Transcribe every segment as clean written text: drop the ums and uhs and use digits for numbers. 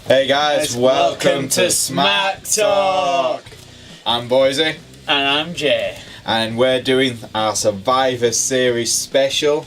Hey guys, welcome to Smack Talk. I'm Boise. And I'm Jay. And we're doing our Survivor Series special.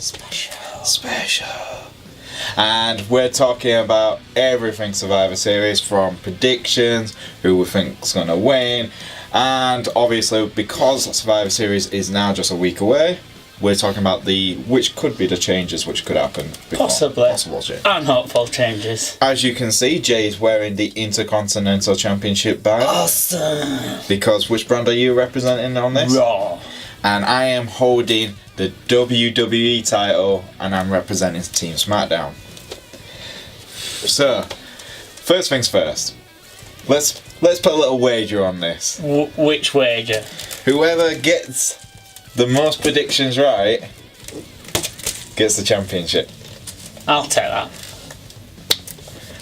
And we're talking about everything Survivor Series, from predictions, who we think's going to win. And obviously, because Survivor Series is now just a week away, we're talking about which could be the changes which could happen. Possible Jay. Unhopeful changes. As you can see, Jay's wearing the Intercontinental Championship band. Awesome. Because which brand are you representing on this? Raw. And I am holding the WWE title, and I'm representing Team SmackDown. So, first things first. Let's put a little wager on this. Which wager? Whoever gets the most predictions right gets the championship. I'll take that.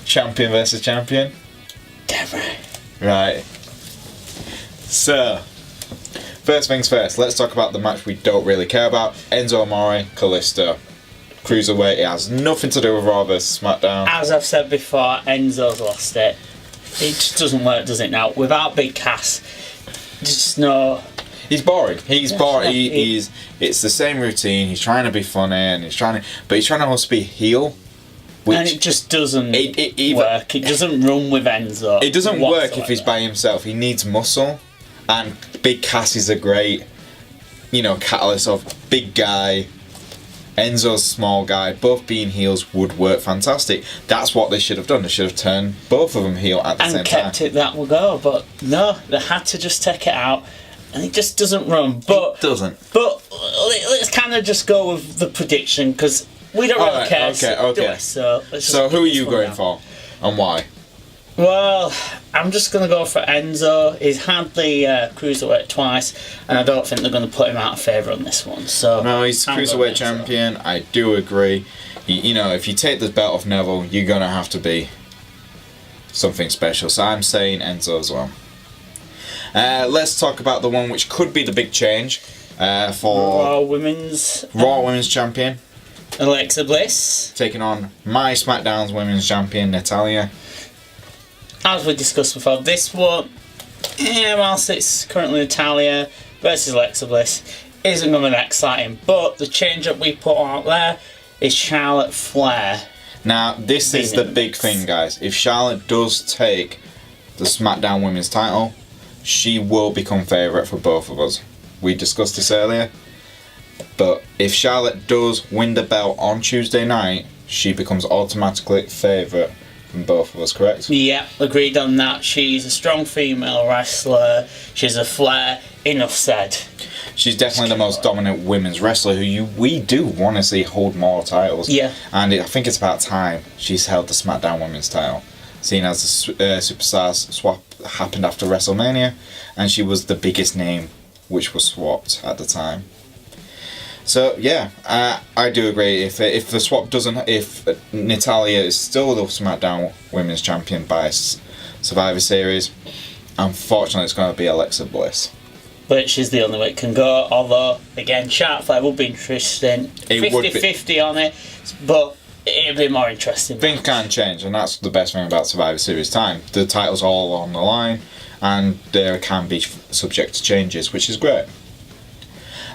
Champion versus champion? Damn right. Right. So, first things first, let's talk about the match we don't really care about. Enzo Amore, Kalisto. Cruiserweight, it has nothing to do with Raw vs SmackDown. As I've said before, Enzo's lost it. It just doesn't work, does it now? Without Big Cass, just no... He's boring. He's boring. It's the same routine. He's trying to be funny, and he's trying to also be heel. And it just doesn't work. It doesn't run with Enzo. It doesn't work if he's by himself. He needs muscle, and Big Cass is a great, catalyst of big guy. Enzo's small guy. Both being heels would work fantastic. That's what they should have done. They should have turned both of them heel at the same time. And kept it that will go, but no, they had to just take it out. And it just doesn't run. But it doesn't. But let's kind of just go with the prediction, because we don't really care. Okay. So who are you going for, and why? Well, I'm just going to go for Enzo. He's had the Cruiserweight twice, and I don't think they're going to put him out of favour on this one. So no, he's Cruiserweight champion. I do agree. If you take the belt off Neville, you're going to have to be something special. So I'm saying Enzo as well. Let's talk about the one which could be the big change for Raw Women's Champion. Alexa Bliss taking on my SmackDown's Women's Champion, Natalya. As we discussed before, this one, whilst it's currently Natalya versus Alexa Bliss, isn't going to be exciting. But the change that we put out there is Charlotte Flair. Now, this is the big thing, guys. If Charlotte does take the SmackDown Women's title, she will become favourite for both of us. We discussed this earlier. But if Charlotte does win the belt on Tuesday night, she becomes automatically favourite from both of us, correct? Yeah, agreed on that. She's a strong female wrestler. She's a Flair. Enough said. She's definitely the most dominant women's wrestler who we do want to see hold more titles. Yeah. And I think it's about time she's held the SmackDown Women's title. Seeing as the Superstars swap happened after WrestleMania, and she was the biggest name which was swapped at the time. So yeah, I do agree. If the swap doesn't, if Natalya is still the SmackDown Women's Champion by Survivor Series, unfortunately it's going to be Alexa Bliss. But she's the only way it can go. Although again, Charlotte Flair would be interesting. 50-50 on it, but it'd be more interesting. Things can change, and that's the best thing about Survivor Series time. The title's all on the line, and there can be subject to changes, which is great.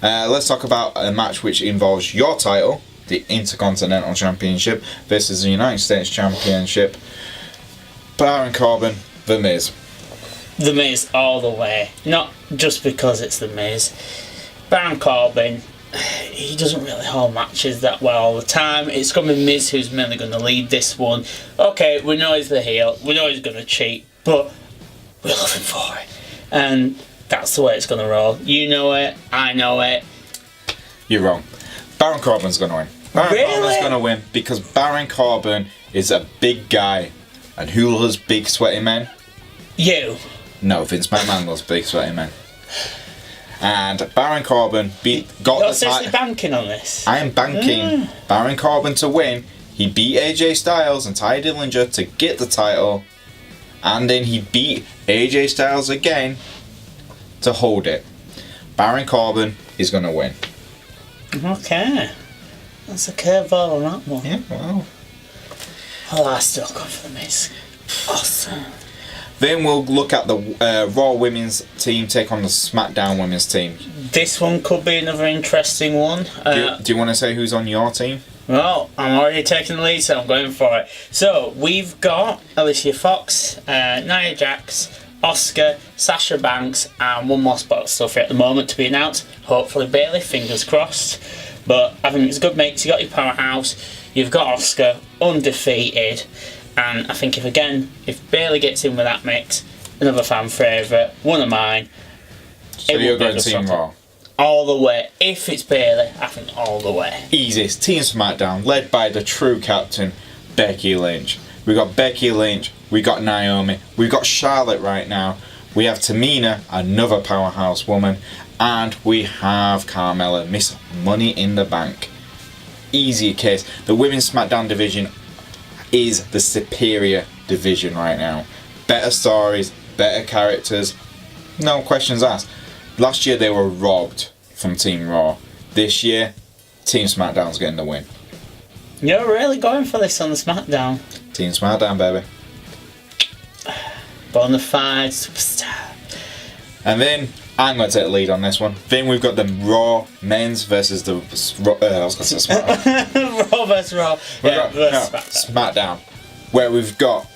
Let's talk about a match which involves your title, the Intercontinental Championship, versus the United States Championship. Baron Corbin, The Miz. The Miz all the way. Not just because it's The Miz. Baron Corbin, he doesn't really hold matches that well all the time. It's going to be Miz who's mainly going to lead this one. Okay, we know he's the heel. We know he's going to cheat. But we're looking for it. And that's the way it's going to roll. You know it. I know it. You're wrong. Baron Corbin's going to win. Baron Corbin's going to win because Baron Corbin is a big guy. And who loves big sweaty men? You. No, Vince McMahon loves big sweaty men. And Baron Corbin got the title. You're seriously banking on this? I am banking Baron Corbin to win. He beat AJ Styles and Tye Dillinger to get the title. And then he beat AJ Styles again to hold it. Baron Corbin is going to win. Okay. That's a curveball on that one. Yeah, well. Oh, I still go for The Miz. Awesome. Then we'll look at the Raw women's team take on the SmackDown women's team. This one could be another interesting one. Do you want to say who's on your team? Well, I'm already taking the lead, so I'm going for it. So, we've got Alicia Fox, Nia Jax, Asuka, Sasha Banks, and one more spot still free at the moment to be announced. Hopefully Bayley, fingers crossed. But I think it's a good mix. You got your powerhouse, you've got Asuka, undefeated. And I think if Bayley gets in with that mix, another fan favourite, one of mine. So you're going Team Raw? All the way. If it's Bayley, I think all the way. Easiest. Team SmackDown, led by the true captain, Becky Lynch. We got Becky Lynch, we got Naomi, we got Charlotte right now, we have Tamina, another powerhouse woman, and we have Carmella, Miss Money in the Bank. Easy case. The women's SmackDown division is the superior division right now. Better stories, better characters, no questions asked. Last year they were robbed from Team Raw. This year, Team SmackDown's getting the win. You're really going for this on the SmackDown. Team SmackDown, baby. Bonafide superstar. And then I'm going to take the lead on this one. Then we've got the Raw men's versus the I was going to say SmackDown. Raw vs Raw. Versus SmackDown, where we've got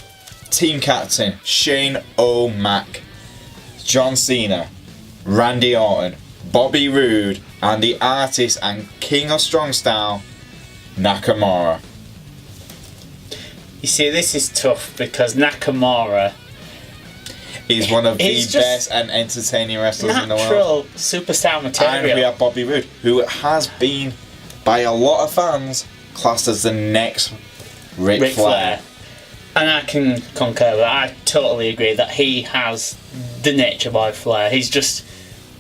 team captain Shane O'Mac, John Cena, Randy Orton, Bobby Roode, and the artist and king of strong style, Nakamura. You see, this is tough because Nakamura He's one of the He's just best and entertaining wrestlers in the world. natural superstar material. And we have Bobby Roode, who has been, by a lot of fans, classed as the next Ric Flair. And I can concur with that. I totally agree that he has the nature boy flair. He's just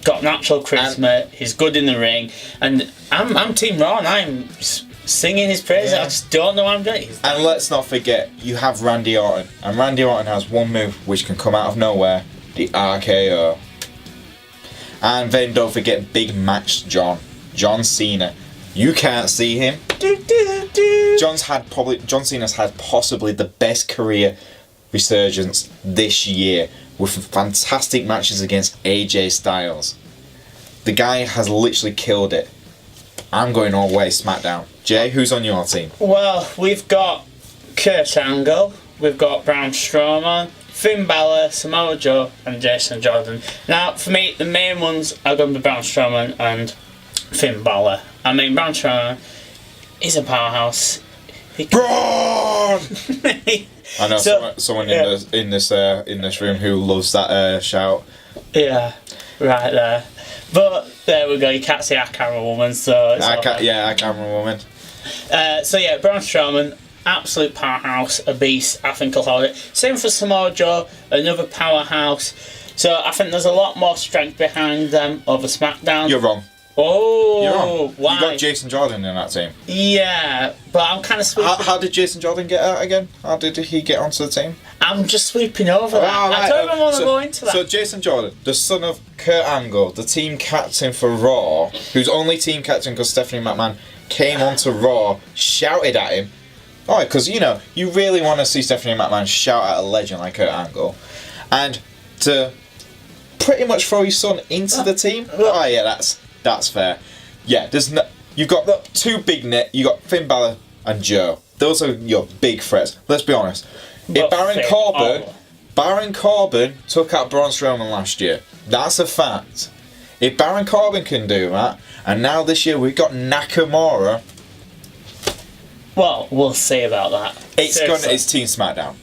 got natural charisma. He's good in the ring. And I'm Team Raw and I'm singing his praises. Yeah. I just don't know what I'm doing. And let's not forget, you have Randy Orton. And Randy Orton has one move which can come out of nowhere, the RKO. And then don't forget Big Match John Cena. You can't see him. John Cena's had possibly the best career resurgence this year with fantastic matches against AJ Styles. The guy has literally killed it. I'm going all the way SmackDown. Jay, who's on your team? Well, we've got Kurt Angle, we've got Braun Strowman, Finn Balor, Samoa Joe, and Jason Jordan. Now, for me, the main ones are going to be Braun Strowman and Finn Balor. I mean, Braun Strowman is a powerhouse. Braun! I know So, someone yeah. in this room who loves that shout. Yeah, right there. But there we go. You can't see our camera woman, so it's I all can't. right. Yeah, I can't remember woman. So yeah, Braun Strowman, absolute powerhouse, a beast. I think I'll hold it. Same for Samoa Joe, another powerhouse. So I think there's a lot more strength behind them over SmackDown. You're wrong. Oh, You're wrong. why? You got Jason Jordan in that team. Yeah, but I'm kind of sweeping. How did Jason Jordan get out again? How did he get onto the team? I'm just sweeping over that. Oh, I don't even want to go into that. So Jason Jordan, the son of Kurt Angle, the team captain for Raw, who's only team captain because Stephanie McMahon came onto Raw, shouted at him. Oh, because you really want to see Stephanie McMahon shout at a legend like Kurt Angle, and to pretty much throw his son into the team. Oh yeah, that's fair. Yeah, you've got the two big net. You got Finn Balor and Joe. Those are your big threats. Let's be honest. If Baron Corbin took out Braun Strowman last year, that's a fact. If Baron Corbin can do that, and now this year we've got Nakamura, well, we'll see about that. it's Team SmackDown.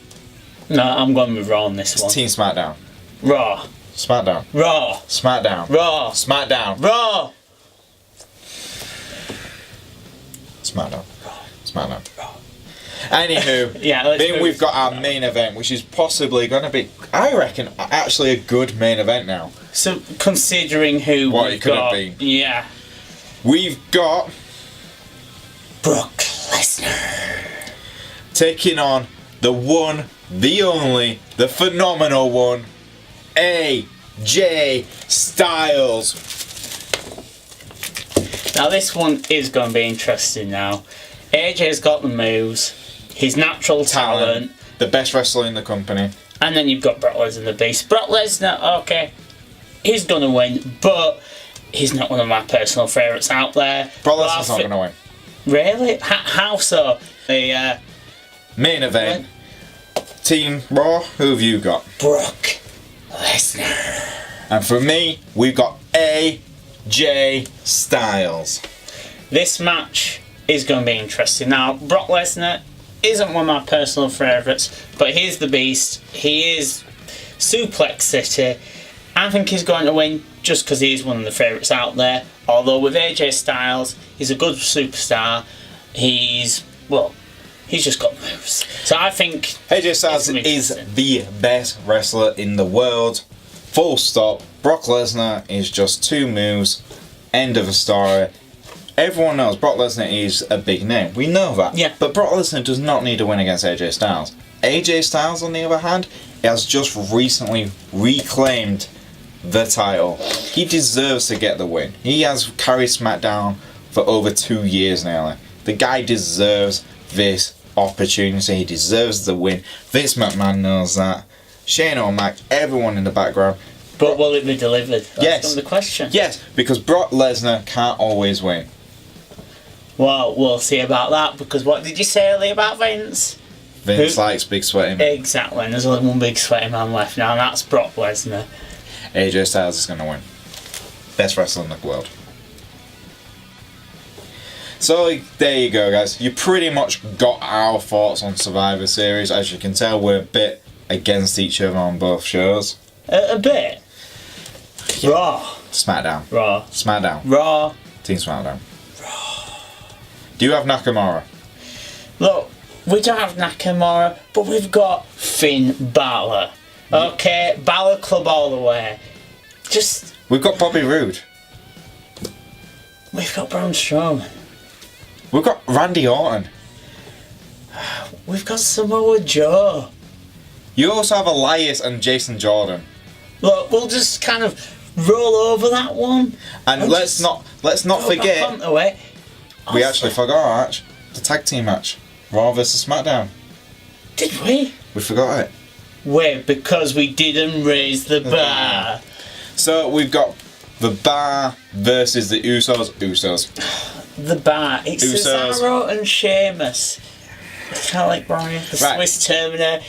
No, I'm going with Raw on this one. It's Team SmackDown. Raw. SmackDown. Raw. SmackDown. Raw. SmackDown. Raw. SmackDown. SmackDown. Anywho, Yeah, then we've got our main event, which is possibly going to be, I reckon, actually a good main event now. So, considering who What we've it could have got, been. yeah, We've got Brock Lesnar. taking on the one, the only, the phenomenal one, AJ Styles. Now this one is going to be interesting now. AJ's got the moves, his natural talent. the best wrestler in the company. And then you've got Brock Lesnar, the Beast. Brock Lesnar, okay, he's gonna win, but he's not one of my personal favourites out there. Brock Lesnar's not going to win. Really? How so? The Main event. Team Raw, who have you got? Brock Lesnar. And for me, we've got AJ Styles. This match is going to be interesting. Now, Brock Lesnar isn't one of my personal favourites, but he's the Beast. He is Suplex City. I think he's going to win just because he's one of the favourites out there. Although with AJ Styles, he's a good superstar. He's just got moves. So I think AJ Styles is the best wrestler in the world. Full stop. Brock Lesnar is just 2 moves. End of a story. Everyone knows Brock Lesnar is a big name. We know that. Yeah. But Brock Lesnar does not need to win against AJ Styles. AJ Styles, on the other hand, has just recently reclaimed the title. He deserves to get the win. He has carried SmackDown for over 2 years now. The guy deserves this opportunity. He deserves the win. Vince McMahon knows that. Shane O'Mac, everyone in the background. But will it be delivered? That's the question. Yes, because Brock Lesnar can't always win. Well, we'll see about that, because what did you say earlier about Vince? Vince likes big sweaty men. Exactly, and there's only one big sweaty man left now, and that's Brock Lesnar. AJ Styles is going to win. Best wrestler in the world. So, there you go, guys. You pretty much got our thoughts on Survivor Series. As you can tell, we're a bit against each other on both shows. A bit. Yeah. Raw. SmackDown. Raw. SmackDown. Raw. Team SmackDown. Do you have Nakamura? Look, we don't have Nakamura, but we've got Finn Balor. Okay, Balor Club all the way. We've got Bobby Roode. We've got Braun Strowman. We've got Randy Orton. We've got Samoa Joe. You also have Elias and Jason Jordan. Look, we'll just kind of roll over that one. And let's not forget. We actually forgot the tag team match, Raw versus SmackDown. Did we? We forgot it. Wait, because we didn't raise the bar. So we've got the Bar versus the Usos. The Bar. It's Usos. Cesaro and Sheamus. It's kind of like Brian, the Right. Swiss Terminator.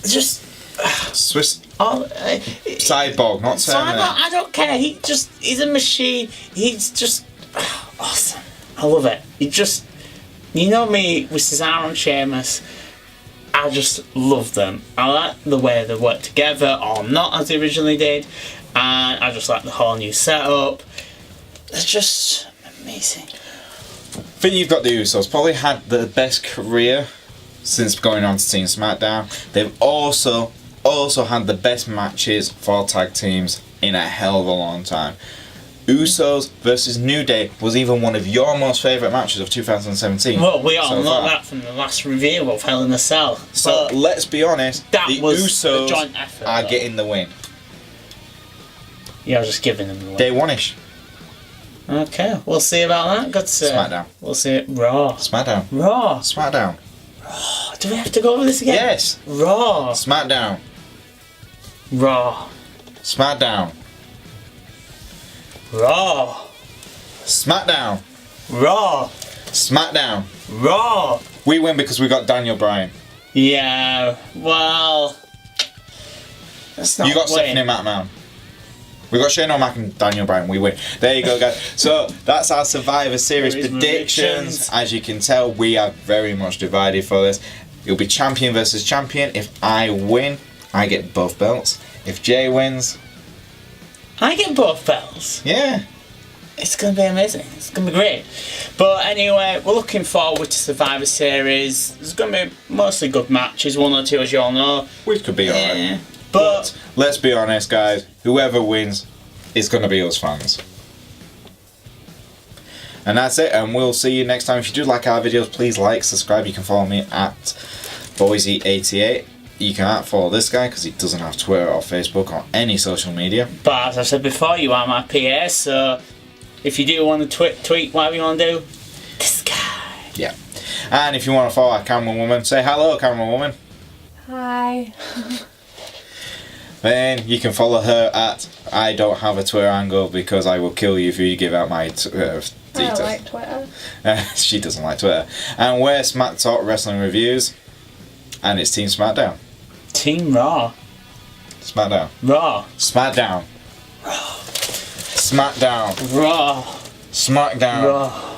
Just. Swiss Cyborg, not Terminator. I don't care. He's a machine. He's just awesome. I love it. You know me with Cesaro and Sheamus. I just love them. I like the way they work together, or not as they originally did, and I just like the whole new setup. It's just amazing. I think you've got the Usos. Probably had the best career since going on to Team SmackDown. They've also had the best matches for tag teams in a hell of a long time. Usos versus New Day was even one of your most favourite matches of 2017. Well, we all so know far. that from the last review of Hell in a Cell. So But let's be honest, that the was a Usos joint effort, are though. getting the win. You're just giving them the win. Day one-ish. Okay, we'll see about that. Good sir. SmackDown. We'll see it. Raw. SmackDown. Raw. SmackDown. Do we have to go over this again? Yes. Raw. SmackDown. Raw. SmackDown. Raw. SmackDown. Raw. SmackDown. Raw. We win because we got Daniel Bryan. Yeah, well, that's not You got win. Stephanie McMahon. We got Shane O'Mac and Daniel Bryan. We win. There you go, guys. So that's our Survivor Series predictions. As you can tell, we are very much divided for this. It'll be champion versus champion. If I win, I get both belts. If Jay wins, I get both belts. yeah. It's going to be amazing. It's going to be great. But anyway, we're looking forward to Survivor Series. There's going to be mostly good matches, 1 or 2 as you all know. Which could be alright. Yeah. But Let's be honest, guys. Whoever wins is going to be us fans. And that's it. And we'll see you next time. If you do like our videos, please like, subscribe. You can follow me at Boise88. You can't follow this guy because he doesn't have Twitter or Facebook or any social media. But as I said before, you are my PA, so if you do want to tweet whatever you want to do, this guy. Yeah. And if you want to follow our camera woman, say hello, camera woman. Hi. Then you can follow her at I don't have a Twitter handle because I will kill you if you give out my details. I don't like Twitter. She doesn't like Twitter. And we're Smack Talk Wrestling Reviews, and it's Team SmackDown. Team Raw. SmackDown. Raw. SmackDown. SmackDown. Raw. SmackDown. Raw.